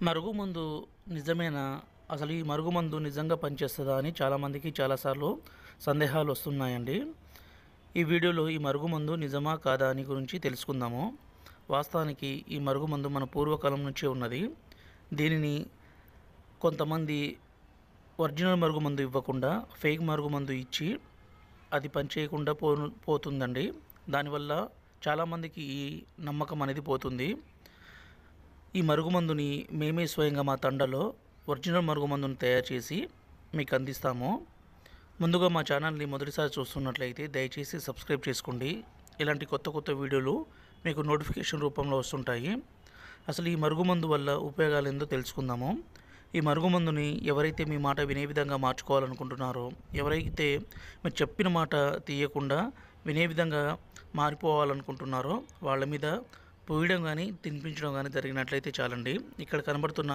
మరుగుమందు నిజమేనా? అసలు ఈ మరుగుమందు నిజంగా పనిచేస్తదా అని చాలామందికి చాలాసార్లు సందేహాలు వస్తున్నాయండి. ఈ వీడియోలో ఈ మరుగుమందు నిజమా కాదా అని గురించి తెలుసుకుందాము. వాస్తవానికి ఈ మరుగుమందు మన పూర్వకాలం నుంచే ఉన్నది. దీనిని కొంతమంది ఒరిజినల్ మరుగుమందు ఇవ్వకుండా ఫేక్ మరుగుమందు ఇచ్చి అది పనిచేయకుండా పోతుందండి. దానివల్ల చాలామందికి ఈ నమ్మకం అనేది పోతుంది. ఈ మరుగుమందుని మేమే స్వయంగా మా తండలో ఒరిజినల్ మరుగుమందుని తయారు చేసి మీకు అందిస్తాము. ముందుగా మా ఛానల్ని మొదటిసారి చూస్తున్నట్లయితే దయచేసి సబ్స్క్రైబ్ చేసుకోండి. ఇలాంటి కొత్త కొత్త వీడియోలు మీకు నోటిఫికేషన్ రూపంలో వస్తుంటాయి. అసలు ఈ మరుగుమందు వల్ల ఉపయోగాలు ఏందో తెలుసుకుందాము. ఈ మరుగుమందుని ఎవరైతే మీ మాట వినే విధంగా మార్చుకోవాలనుకుంటున్నారో, ఎవరైతే మీరు చెప్పిన మాట తీయకుండా వినే విధంగా మారిపోవాలనుకుంటున్నారో వాళ్ళ మీద పోయడం కానీ తినిపించడం కానీ జరిగినట్లయితే చాలండి. ఇక్కడ కనబడుతున్న